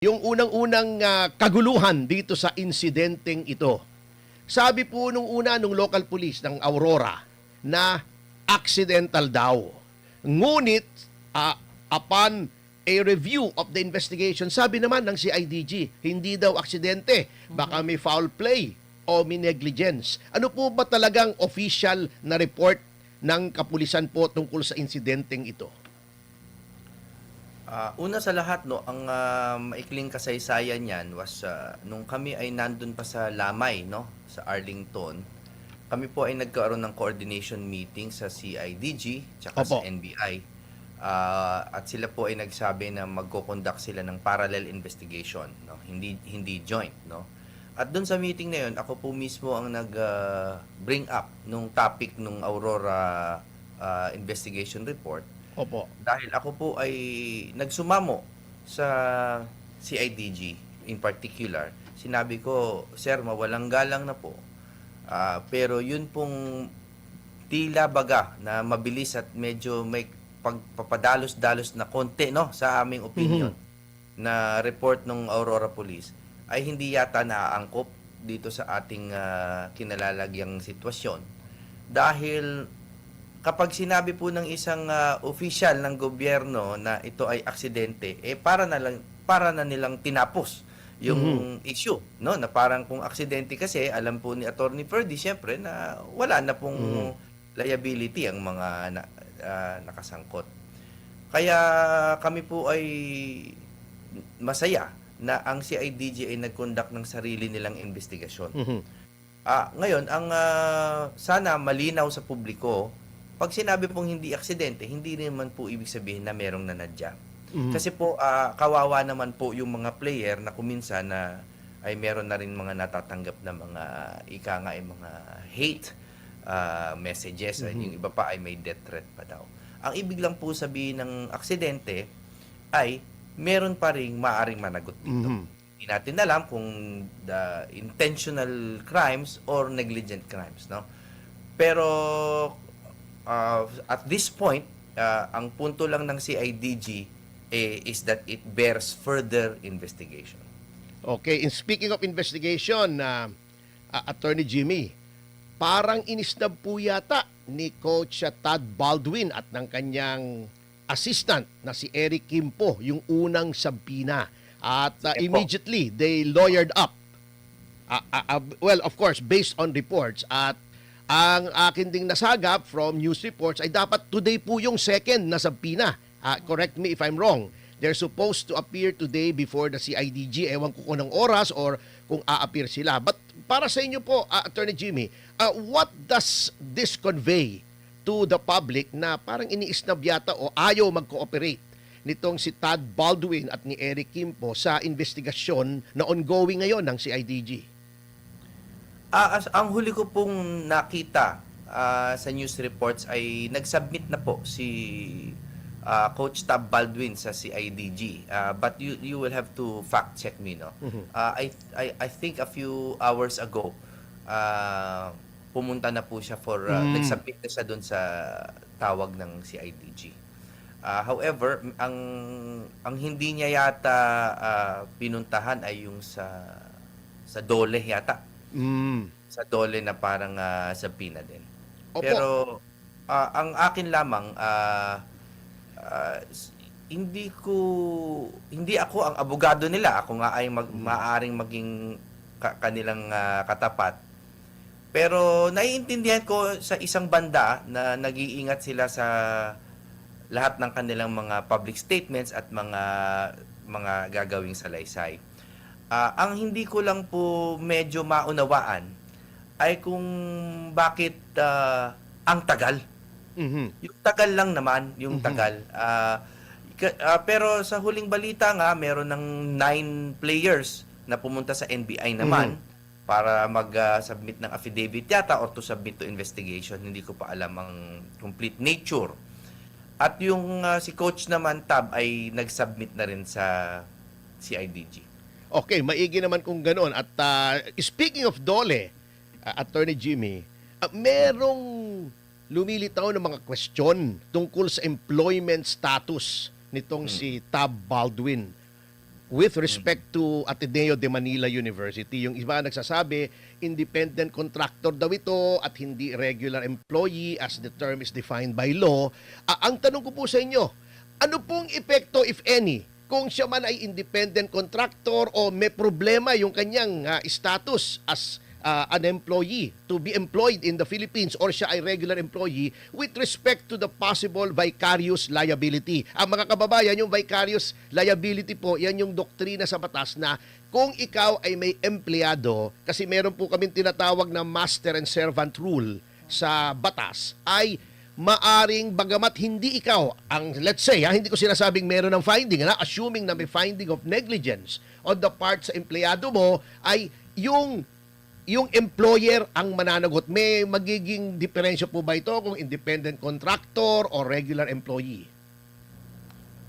Yung unang-unang kaguluhan dito sa insidenteng ito. Sabi po nung local police ng Aurora na accidental daw. Ngunit upon a review of the investigation, sabi naman ng CIDG, hindi daw aksidente, baka may foul play o may negligence. Ano po ba talagang official na report ng kapulisan po tungkol sa insidenteng ito? Una sa lahat, no, ang maikling kasaysayan niyan was nung kami ay nandun pa sa Lamay, no, sa Arlington. Kami po ay nagkaroon ng coordination meeting sa CIDG tsaka sa Opo. NBI. At sila po ay nagsabi na magko-conduct sila ng parallel investigation, no, hindi joint, no. At doon sa meeting na 'yon, ako po mismo ang bring up nung topic nung Aurora investigation report. Opo. Dahil ako po ay nagsumamo sa CIDG in particular. Sinabi ko, "Sir, mawalang galang na po. Pero yun pong tila baga na mabilis at medyo may pagpapadalos-dalos na konti, no, sa aming opinion na report ng Aurora Police ay hindi yata naaangkop dito sa ating kinalalagyang sitwasyon. Dahil kapag sinabi po ng isang opisyal ng gobyerno na ito ay aksidente, para na nilang tinapos yung issue, no? Na parang kung aksidente kasi, alam po ni Attorney Ferdy siyempre na wala na pong liability ang mga nakasangkot. Kaya kami po ay masaya na ang CIDG ay nag-conduct ng sarili nilang investigasyon. Ngayon, ang sana malinaw sa publiko, pag sinabi pong hindi aksidente, hindi naman po ibig sabihin na merong nanadya. Kasi po, kawawa naman po yung mga player na kuminsan na ay meron na rin mga natatanggap na mga mga hate messages. Yung iba pa ay may death threat pa daw. Ang ibig lang po sabihin ng aksidente ay meron pa ring maaring managot dito. Hindi natin alam kung the intentional crimes or negligent crimes, no? Pero at this point, ang punto lang ng CIDG is that it bears further investigation. Okay, and speaking of investigation, Attorney Jimmy, parang inisnab po yata ni Coach Todd Baldwin at ng kanyang assistant na si Eric Kimpo yung unang sabina. At immediately, they lawyered up. Well, of course, based on reports. At ang akin ding nasagap from news reports ay dapat today po yung second na sabina. Correct me if I'm wrong. They're supposed to appear today before the CIDG. Ewan ko kung ng oras or kung a-appear sila. But para sa inyo po, Attorney Jimmy, what does this convey to the public na parang iniisnab yata o ayaw mag-cooperate nitong si Todd Baldwin at ni Eric Kimpo sa investigasyon na ongoing ngayon ng CIDG? Ang huli ko pong nakita sa news reports ay nag-submit na po si Coach Tab Baldwin sa CIDG. But you will have to fact check me, no. I think a few hours ago pumunta na po siya for nag-submit na siya doon sa tawag ng CIDG. However, ang hindi niya yata pinuntahan ay yung sa Dole yata. Sa Dole na parang sabina din. Opo. Pero ang akin lamang hindi ako ang abogado nila. Ako nga ay maaaring maging kanilang katapat. Pero naiintindihan ko sa isang banda na nag-iingat sila sa lahat ng kanilang mga public statements at mga gagawing salaysay. Ang hindi ko lang po medyo maunawaan ay kung bakit ang tagal. Yung tagal lang naman, yung tagal. Pero sa huling balita nga, meron ng 9 players na pumunta sa NBI naman para mag-submit ng affidavit yata or to submit to investigation. Hindi ko pa alam ang complete nature. At yung si Coach naman, Tab, ay nag-submit na rin sa CIDG. Okay, maigi naman kung gano'n. At speaking of Dole, Attorney Jimmy, merong lumilitaw ng mga question tungkol sa employment status nitong si Tab Baldwin. with respect to Ateneo de Manila University. Yung iba nagsasabi, independent contractor daw ito at hindi regular employee as the term is defined by law. Ang tanong ko po sa inyo, ano pong epekto, if any, kung siya man ay independent contractor o may problema yung kanyang status as an employee to be employed in the Philippines or siya ay regular employee with respect to the possible vicarious liability. Ang mga kababayan, yung vicarious liability po, yan yung doktrina sa batas na kung ikaw ay may empleyado, kasi meron po kaming tinatawag na master and servant rule sa batas, ay maaring bagamat hindi ikaw ang, let's say, hindi ko sinasabing meron ng finding, assuming na may finding of negligence on the part sa empleyado mo, ay yung employer ang mananagot. May magiging diferensya po ba ito kung independent contractor o regular employee?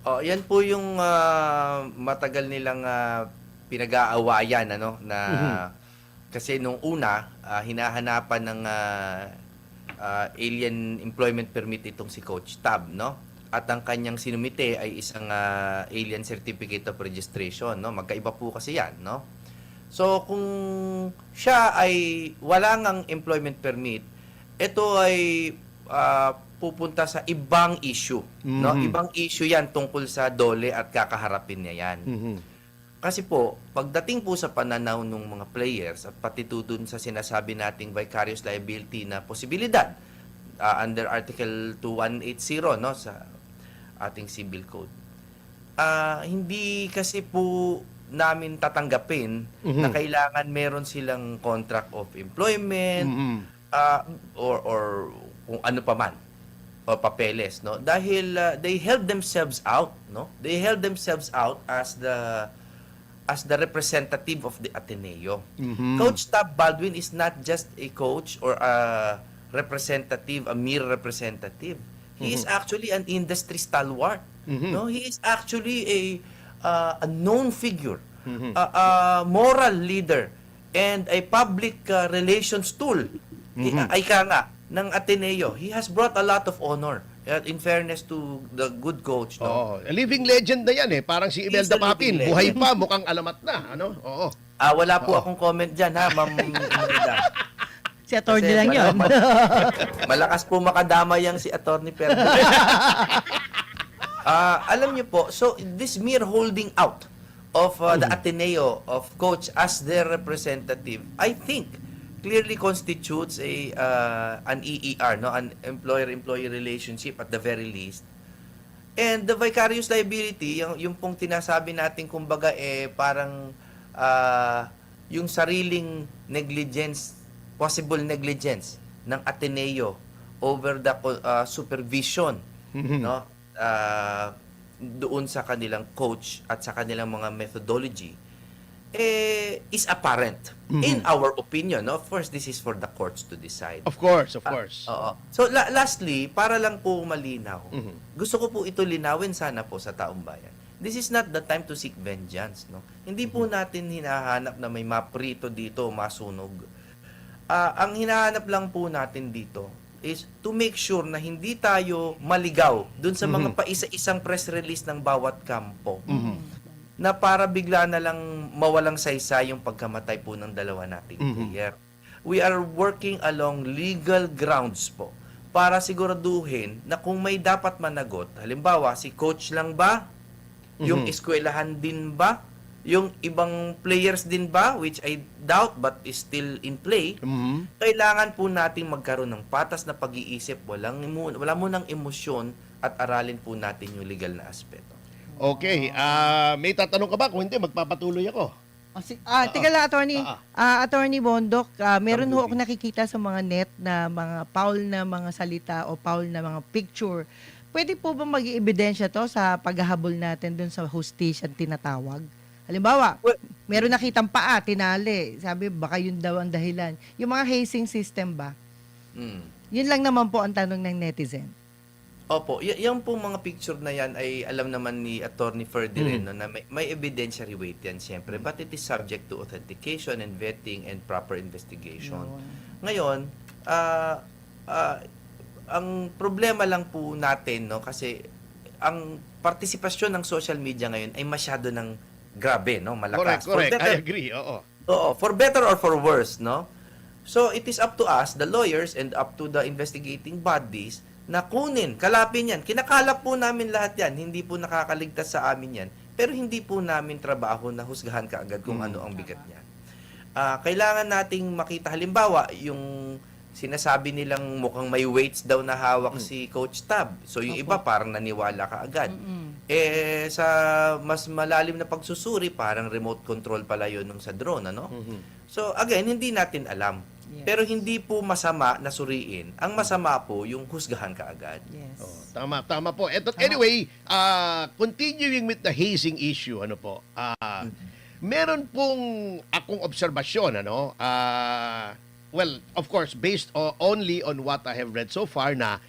Yan po yung matagal nilang pinag-aawayan, ano, na kasi nung una hinahanapan ng alien employment permit itong si Coach Tab, no? At ang kanyang sinumite ay isang alien certificate of registration, no? Magkaiba po kasi yan, no? So kung siya ay wala ngang employment permit, ito ay pupunta sa ibang issue, no? Ibang issue 'yan tungkol sa DOLE at kakaharapin niya 'yan. Kasi po, pagdating po sa pananaw ng mga players at pati dun sa sinasabi nating vicarious liability na posibilidad under Article 2180, no, sa ating Civil Code. Hindi kasi po namin tatanggapin na kailangan meron silang contract of employment or kung ano pa man o papeles, no, dahil they held themselves out, no, they held themselves out as the representative of the Ateneo. Coach Tab Baldwin is not just a coach or a representative, a mere representative. He is actually an industry stalwart. No, he is actually a known figure, a moral leader, and a public relations tool. Ika nga, ng Ateneo. He has brought a lot of honor. In fairness to the good coach, no? A living legend na yan eh. Parang si Imelda Papin. Buhay pa, mukhang alamat na. Ano? Oo. Wala po akong comment dyan, ha, Ma'am Imelda. Si attorney lang yun. Malakas po makadama yang si Attorney Perdo. Alam niyo po, so this mere holding out of the Ateneo of coach as their representative, I think clearly constitutes an EER, no, an employer-employee relationship at the very least. And the vicarious liability, yung pong tinasabi natin kumbaga parang yung sariling negligence, possible negligence ng Ateneo over the supervision, no, doon sa kanilang coach at sa kanilang mga methodology, is apparent in our opinion. No? Of course, this is for the courts to decide. Of course, of course. So, lastly, para lang po malinaw, gusto ko po ito linawin sana po sa taong bayan. This is not the time to seek vengeance. No? Hindi po natin hinahanap na may maprito dito, masunog. Ang hinahanap lang po natin dito is to make sure na hindi tayo maligaw dun sa mga paisa-isang press release ng bawat kampo. Na para bigla na lang mawalang saysay yung pagkamatay po ng dalawa nating player. We are working along legal grounds po para siguraduhin na kung may dapat managot, halimbawa si coach lang ba, yung eskwelahan din ba, yung ibang players din ba, which I doubt but is still in play, kailangan po nating magkaroon ng patas na pag-iisip, wala munang emosyon at aralin po natin yung legal na aspeto. Okay, may tatanong ka ba? Kung hindi, magpapatuloy ako. Teka lang, attorney. Attorney Bondok, meron ho ako nakikita sa mga net na mga foul na mga salita o foul na mga picture. Pwede po ba mag-iebidensya to sa paghahabol natin dun sa hostage at tinatawag? Halimbawa, meron nakitang paa, tinali. Sabi, baka yun daw ang dahilan. Yung mga hazing system ba? Yun lang naman po ang tanong ng netizen. Opo, yung pong mga picture na yan ay alam naman ni Attorney Ferdinand, no, na may evidentiary weight yan siyempre, but it is subject to authentication and vetting and proper investigation. Ngayon, ang problema lang po natin, no, kasi ang partisipasyon ng social media ngayon ay masyado ng grabe, no? Correct, Malakas. For correct. I better, agree. Oo. oo, for better or for worse, no? So, it is up to us, the lawyers, and up to the investigating bodies na kunin, kalapin yan. Kinakalap po namin lahat yan. Hindi po nakakaligtas sa amin yan. Pero hindi po namin trabaho na husgahan kaagad kung ano ang bigat niyan. Kailangan nating makita, halimbawa, yung sinasabi nilang mukhang may weights daw na hawak si Coach Tab. So, yung iba parang naniwala kaagad. Sa mas malalim na pagsusuri, parang remote control pala yun nung sa drone, ano? So, again, hindi natin alam. Yes. Pero hindi po masama na suriin. Ang masama po yung husgahan kaagad. Yes. Oh, tama po. Anyway, continuing with the hazing issue, ano po? Meron pong akong obserbasyon, ano? Well, of course, based only on what I have read so far na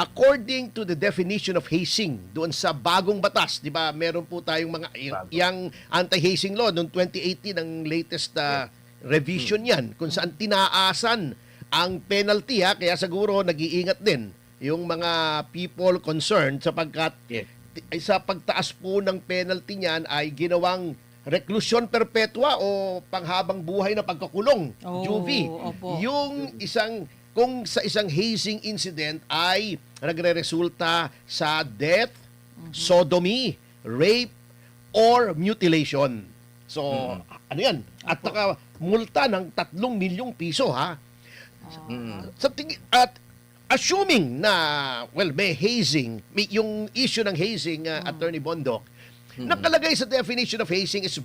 according to the definition of hazing doon sa bagong batas, 'di ba? Meron po tayong mga yung anti-hazing law noong 2018 ang latest revision 'yan kung saan tinaasan ang penalty kaya siguro nag-iingat din yung mga people concerned sapagkat sa pagtaas po ng penalty niyan ay ginawang reklusyon perpetua o panghabang buhay na pagkakulong, juvie. Opo. Yung kung sa isang hazing incident ay nagre-resulta sa death, sodomy, rape, or mutilation. So, ano yan? At multa ng 3 milyong piso, ha? At assuming na, well, may hazing, yung issue ng hazing, Attorney Bondok, nakalagay sa definition of hazing is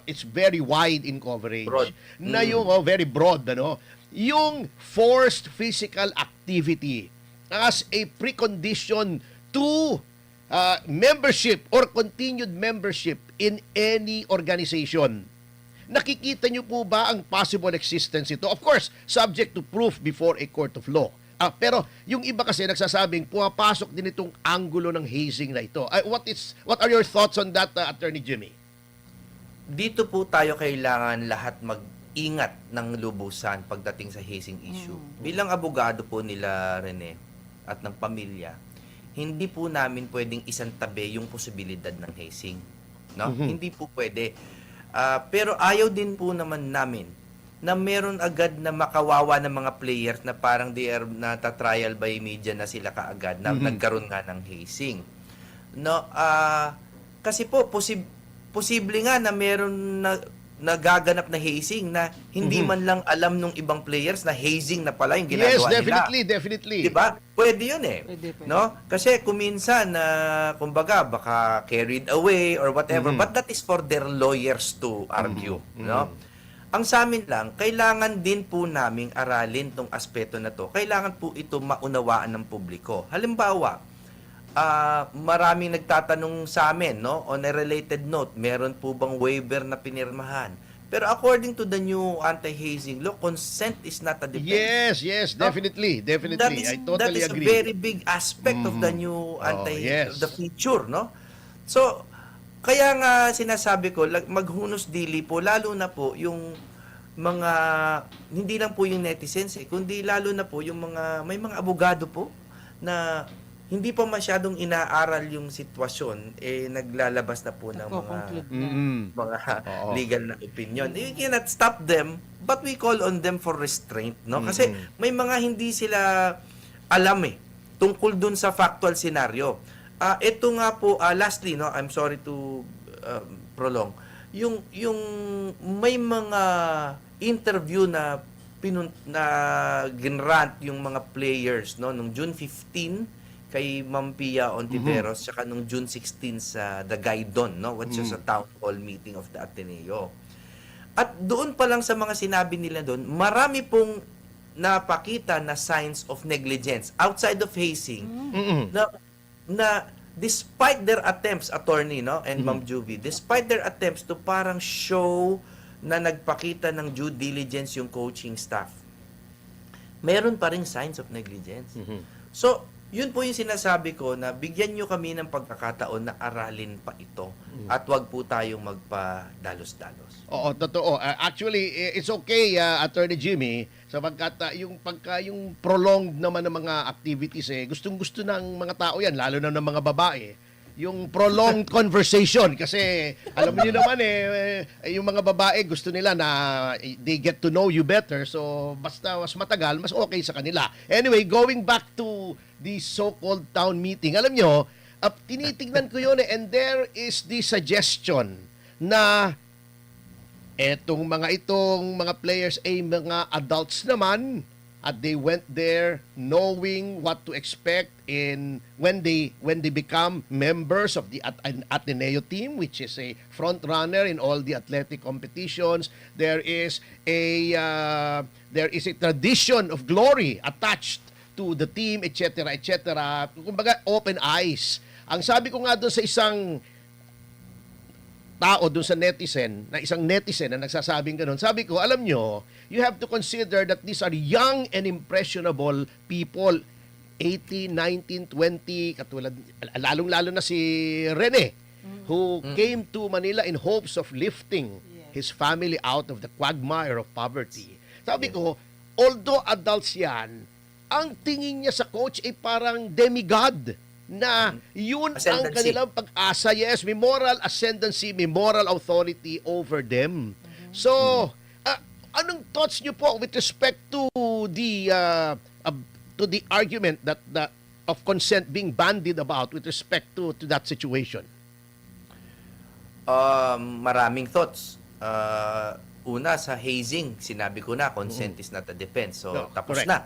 it's very wide in coverage. Broad. Na yung very broad, ano? Yung forced physical activity as a precondition to membership or continued membership in any organization. Nakikita niyo po ba ang possible existence ito? Of course, subject to proof before a court of law. Pero yung iba kasi nagsasabing pumapasok din itong anggulo ng hazing na ito. What are your thoughts on that, Attorney Jimmy? Dito po tayo kailangan lahat mag-ingat ng lubusan pagdating sa hazing issue. Bilang abogado po nila Rene at ng pamilya, hindi po namin pwedeng isantabi yung posibilidad ng hazing. No? Hindi po pwede. Pero ayaw din po naman namin na meron agad na makawawa ng mga players na parang they are nata-trial by media na sila kaagad na nagkaroon nga ng hazing. No, kasi po posible nga na meron na nagaganap na hazing na hindi man lang alam nung ibang players na hazing na pala yung ginagawa nila. Yes, definitely. 'Di ba? Pwede 'yun eh. Pwede. No? Kasi kuminsan na kumbaga baka carried away or whatever, but that is for their lawyers to argue, no? Ang sa amin lang, kailangan din po naming aralin tong aspeto na to. Kailangan po ito maunawaan ng publiko. Halimbawa, maraming nagtatanong sa amin, no? On a related note, meron po bang waiver na pinirmahan? Pero according to the new anti-hazing law, consent is not a defense. Yes, definitely. I totally that is agree. a very big aspect of the new the feature, no? So, kaya nga sinasabi ko, maghunos dili po, lalo na po yung mga, hindi lang po yung netizens kundi lalo na po yung may mga abogado po na hindi pa masyadong inaaral yung sitwasyon, naglalabas na po ng mga legal na opinion. You cannot stop them, but we call on them for restraint, no? Kasi may mga hindi sila alam tungkol dun sa factual scenario. Ito nga po, lastly, no, I'm sorry to prolong. Yung may mga interview na ginrant yung mga players, no, nung June 15 kay Ma'am Pia Ontiveros, saka nung June 16 sa The Gaidon, no, which is a town hall meeting of the Ateneo. At doon pa lang sa mga sinabi nila doon, marami pong napakita na signs of negligence outside of hazing na despite their attempts, attorney, no, and Ma'am Juvie, despite their attempts to parang show na nagpakita ng due diligence yung coaching staff, meron pa ring signs of negligence. So, yun po yung sinasabi ko na bigyan nyo kami ng pagkakataon na aralin pa ito at wag po tayong magpa-dalos-dalos. Oo, totoo. Actually, it's okay, Attorney Jimmy, sapagkat yung prolonged naman ng mga activities, gustong-gusto ng mga tao yan, lalo na ng mga babae, yung prolonged conversation kasi alam niyo naman yung mga babae gusto nila na they get to know you better, so basta mas matagal mas okay sa kanila. Anyway, going back to the so-called town meeting, alam niyo, tinitignan ko yun and there is the suggestion na itong mga players ay mga adults naman at they went there knowing what to expect when they become members of the Ateneo team, which is a front runner in all the athletic competitions. There is a tradition of glory attached to the team, etc., etc. Kumbaga open eyes. Ang sabi ko nga doon sa isang tao doon sa isang netizen na nagsasabing ganun, sabi ko, alam nyo, you have to consider that these are young and impressionable people, 18, 19, 20, katulad, lalong-lalo na si Rene, who came to Manila in hopes of lifting his family out of the quagmire of poverty. Sabi ko, although adults yan, ang tingin niya sa coach ay parang demigod na yun ang Ascendancy. kanilang pag-asa. Yes, may moral ascendancy, may moral authority over them. So, anong thoughts niyo po with respect to the argument that of consent being bandied about with respect to that situation? Maraming thoughts. Una, sa hazing, sinabi ko na, consent is not a defense. So, No, tapos correct. na.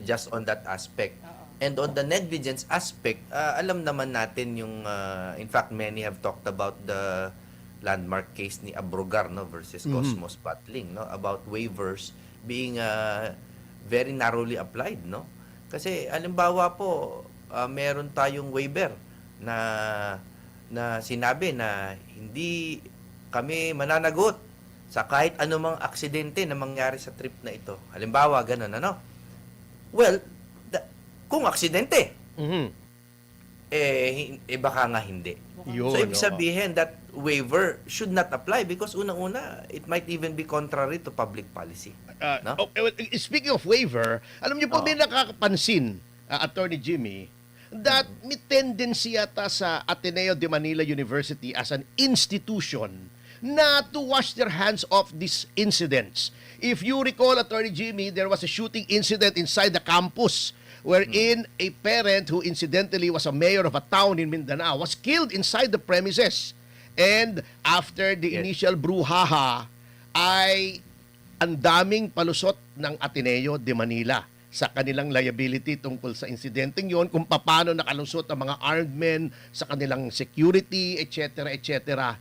Just on that aspect. And on the negligence aspect, alam naman natin yung, in fact, many have talked about the landmark case ni Abrogar, no, versus Cosmos Battling, no, about waivers being very narrowly applied, no. Kasi, alimbawa po, meron tayong waiver na sinabi na hindi kami mananagot sa kahit anumang aksidente na mangyari sa trip na ito. Halimbawa, ganun, ano? Well, kung aksidente, baka nga hindi. Yun, So, ibig oo. sabihin that waiver should not apply because unang-una, it might even be contrary to public policy. No? Well, speaking of waiver, alam niyo po, Oo. may nakakapansin, Attorney Jimmy, that may tendency yata sa Ateneo de Manila University as an institution na to wash their hands off these incidents. If you recall, Attorney Jimmy, there was a shooting incident inside the campus wherein a parent who incidentally was a mayor of a town in Mindanao was killed inside the premises. And after the initial brouhaha, ay ang daming palusot ng Ateneo de Manila sa kanilang liability tungkol sa insidenteng yon, kung paano nakalusot ang mga armed men sa kanilang security, etc., etc.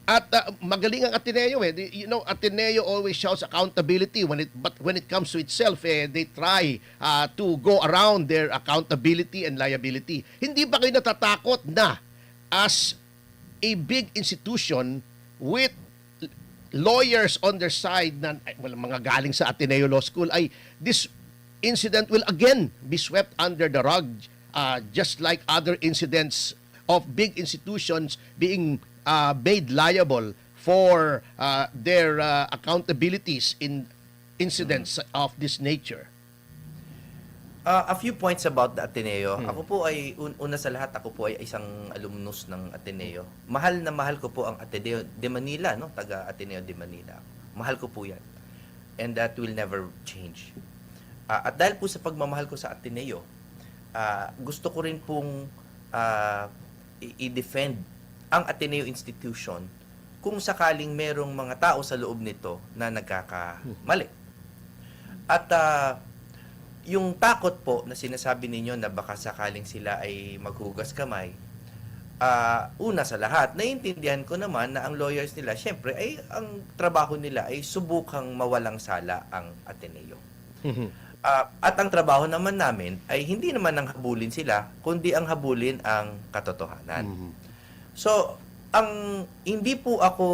At magaling ang Ateneo You know, Ateneo always shouts accountability but when it comes to itself, they try to go around their accountability and liability. Hindi ba kayo natatakot na as a big institution with lawyers on their side na mga galing sa Ateneo Law School ay this incident will again be swept under the rug, just like other incidents of big institutions being made liable for their accountabilities in incidents of this nature? A few points about the Ateneo. Ako po ay, una sa lahat, ako po ay isang alumnus ng Ateneo. Mahal na mahal ko po ang Ateneo de Manila, no? Taga Ateneo de Manila. Mahal ko po yan. And that will never change. At dahil po sa pagmamahal ko sa Ateneo, gusto ko rin pong i-defend ang Ateneo institution kung sakaling merong mga tao sa loob nito na nagkakamali. At yung takot po na sinasabi ninyo na baka sakaling sila ay maghugas kamay, una sa lahat, naiintindihan ko naman na ang lawyers nila, syempre, ay ang trabaho nila ay subukang mawalang sala ang Ateneo. At ang trabaho naman namin ay hindi naman ang habulin sila, kundi ang habulin ang katotohanan. So, hindi po ako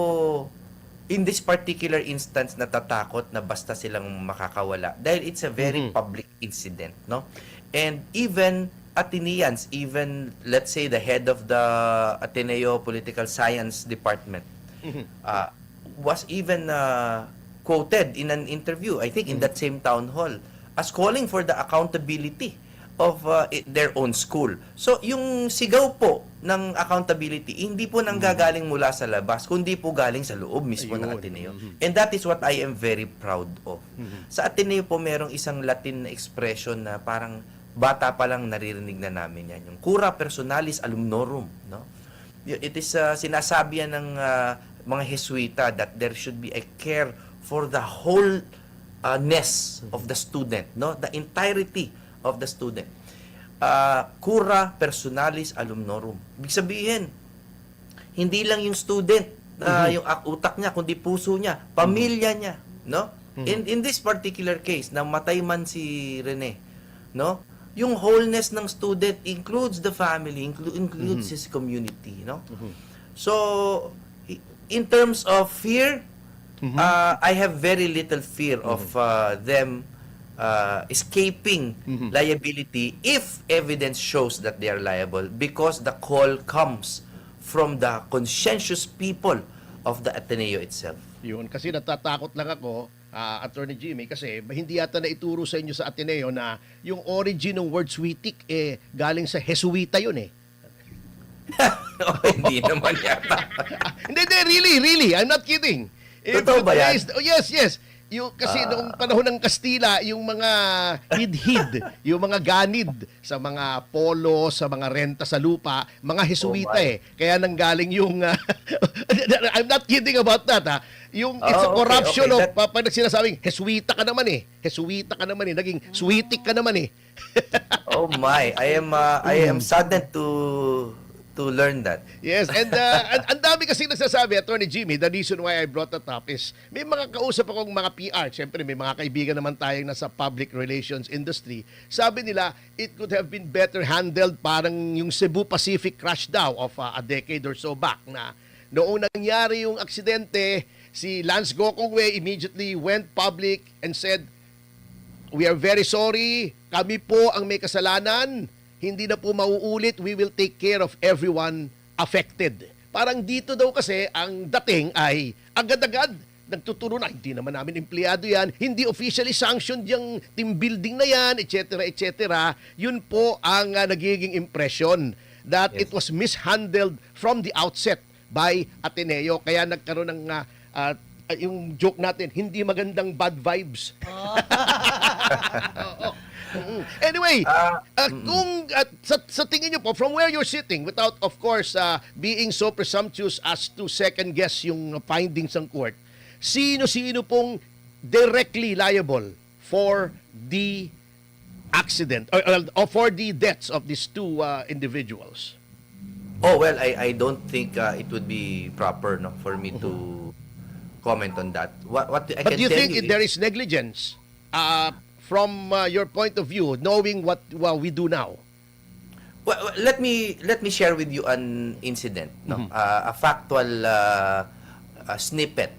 in this particular instance natatakot na basta silang makakawala dahil it's a very public incident, no? And even Ateneans, even let's say the head of the Ateneo Political Science Department was even quoted in an interview, I think in that same town hall, as calling for the accountability of their own school. So, yung sigaw po ng accountability, hindi po nanggagaling mula sa labas, kundi po galing sa loob mismo ng Ayun. Ateneo. And that is what I am very proud of. Sa Ateneo po, merong isang Latin na expression na parang bata pa lang naririnig na namin yan. Yung cura personalis alumnorum. No? It is sinasabi yan ng mga Jesuita that there should be a care for the whole ness of the student, no? The entirety of the student. Cura personalis alumnorum. Ibig sabihin, hindi lang yung student, yung utak niya, kundi puso niya, pamilya niya, no? In this particular case, namatay man si Rene, no? Yung wholeness ng student includes the family, includes his community, no? So, in terms of fear, I have very little fear of them escaping liability if evidence shows that they are liable, because the call comes from the conscientious people of the Ateneo itself. Yun, kasi natatakot lang ako, Attorney Jimmy, kasi hindi yata na ituro sa inyo sa Ateneo na yung origin ng word switik, galing sa Jesuita yun eh. Hindi naman yata. Hindi, really, I'm not kidding. Totoo ba yan? Yes. Yung, kasi noong panahon ng Kastila, yung mga hid-hid, yung mga ganid sa mga polo, sa mga renta sa lupa, mga Jesuita Kaya nanggaling yung, I'm not kidding about that Yung it's a corruption of, pag sinasabing, Jesuita ka naman naging switik ka naman Oh my, I am saddened to learn that. Yes, and ang dami kasi nagsasabi, Attorney Jimmy, the reason why I brought that up is may mga kausap akong mga PR, syempre may mga kaibigan naman tayong nasa public relations industry. Sabi nila, it could have been better handled, parang yung Cebu Pacific crash daw of a decade or so back, na noong nangyari yung aksidente, si Lance Gokongwei immediately went public and said, "We are very sorry, kami po ang may kasalanan. Hindi na po mauulit, we will take care of everyone affected." Parang dito daw kasi ang dating ay agad-agad nagtuturo na, hindi naman namin empleyado yan, hindi officially sanctioned yung team building na yan, etc. Yun po ang nagiging impression that it was mishandled from the outset by Ateneo. Kaya nagkaroon ng yung joke natin, hindi magandang bad vibes. Anyway, kung sa tingin nyo po, from where you're sitting, without of course being so presumptuous as to second guess yung findings ng court, sino-sino pong directly liable for the accident or for the deaths of these two individuals? Oh, well, I don't think it would be proper for me to comment on that. What I But can do you tell think you there is negligence from your point of view, knowing what we do now? Well, let me share with you an incident, a factual snippet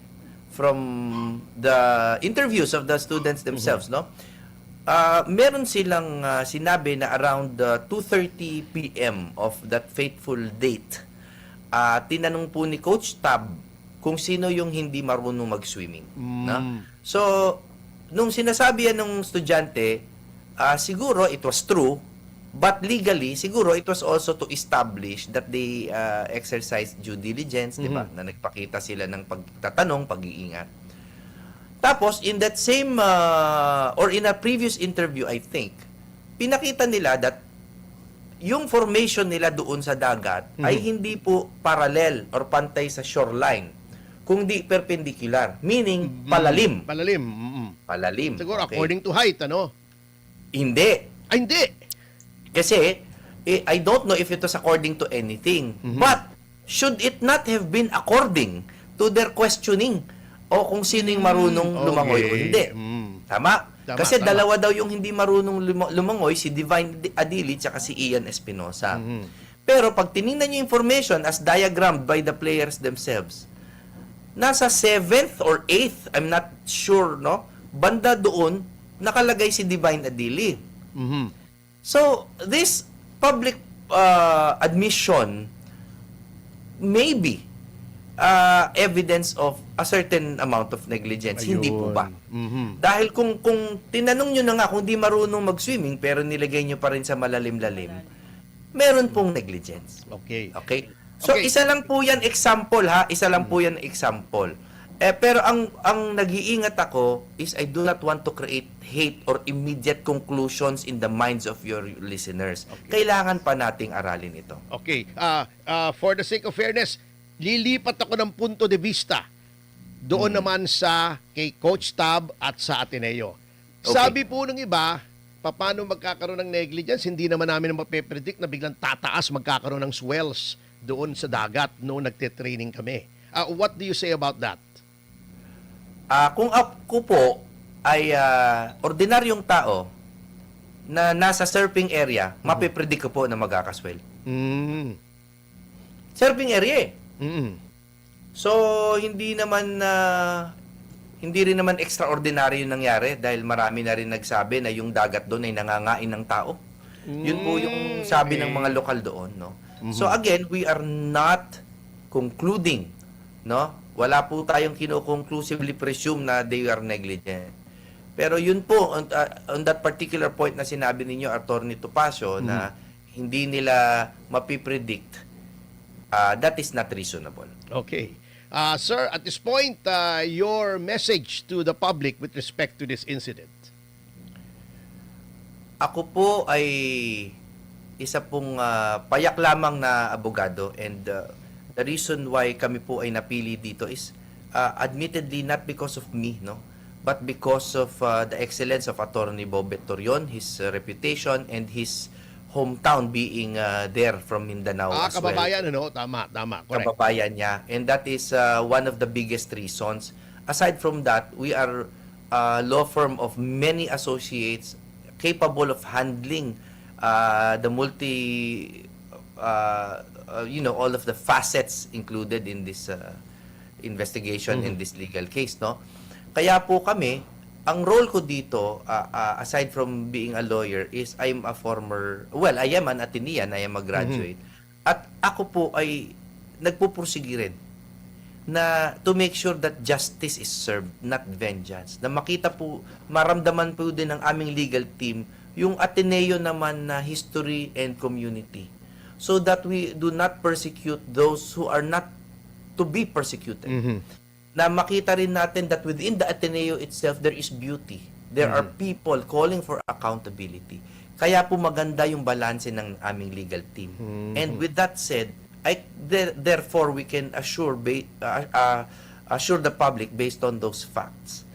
from the interviews of the students themselves, no? Meron silang sinabi na around 2:30 p.m. of that fateful date, tinanong po ni Coach Tab kung sino yung hindi marunong mag-swimming. No? So, nung sinasabi yan ng estudyante, siguro it was true, but legally, siguro it was also to establish that they exercise due diligence, di ba? Na nagpakita sila ng pagtatanong, pag-iingat. Tapos, in that same, or in a previous interview, I think, pinakita nila that yung formation nila doon sa dagat ay hindi po parallel or pantay sa shoreline, kundi perpendicular, meaning palalim. Palalim. Siguro okay. according to height, ano? Hindi. Ay, hindi. Kasi, I don't know if it was according to anything. But, should it not have been according to their questioning? O kung sino yung marunong lumangoy o hindi? Tama? Kasi dalawa daw yung hindi marunong lumangoy, si Divine Adili at si Ian Espinosa. Pero pag tinignan nyo information as diagrammed by the players themselves, nasa 7th or 8th, I'm not sure, no? Banda doon, nakalagay si Divine Adili. So, this public admission, maybe, evidence of a certain amount of negligence. Hindi po ba? Mhm. Dahil kung tinanong nyo na nga kung di marunong mag-swimming pero nilagay nyo pa rin sa malalim-lalim, meron pong negligence. Okay. Okay? So, Okay. isa lang po yan example, ha? Isa lang po yan example. Pero ang nag-iingat ako is I do not want to create hate or immediate conclusions in the minds of your listeners. Kailangan pa nating aralin ito. Okay. For the sake of fairness, lilipat ako ng punto de vista doon naman sa kay Coach Tab at sa Ateneo. Okay. Sabi po ng iba, paano magkakaroon ng negligence? Hindi naman namin mape-predict na biglang tataas magkakaroon ng swells doon sa dagat noong nagte-training kami. What do you say about that? Kung ako po ay ordinaryong tao na nasa surfing area, mapipredict ko po na magkakaswell. Mm. Surfing area eh. Mm. So, hindi rin naman extraordinary yung nangyari dahil marami na rin nagsabi na yung dagat doon ay nangangain ng tao. Yun po yung sabi ng mga lokal doon, no? So again, we are not concluding, no? Wala po tayong kino-conclusively presume na they are negligent. Pero yun po, on that particular point na sinabi ninyo, Attorney Topacio, na hindi nila mapipredict, that is not reasonable. Okay. Sir, at this point, your message to the public with respect to this incident. Ako po ay isa pong payak lamang na abogado, and the reason why kami po ay napili dito is admittedly not because of me, no, but because of the excellence of Attorney Bobet Torion, his reputation, and his hometown being there from Mindanao as well. Kababayan, ano? Tama, correct. Kababayan niya, and that is one of the biggest reasons. Aside from that, we are a law firm of many associates capable of handling the all of the facets included in this investigation, in this legal case, no? Kaya po kami, ang role ko dito, aside from being a lawyer, is I am an Atenean, I am a graduate. At ako po ay nagpupursige rin na to make sure that justice is served, not vengeance. Na makita po, maramdaman po din ng aming legal team yung Ateneo naman na history and community, so that we do not persecute those who are not to be persecuted. Na makita rin natin that within the Ateneo itself, there is beauty. There are people calling for accountability. Kaya po maganda yung balanse ng aming legal team. And with that said, therefore we can assure the public based on those facts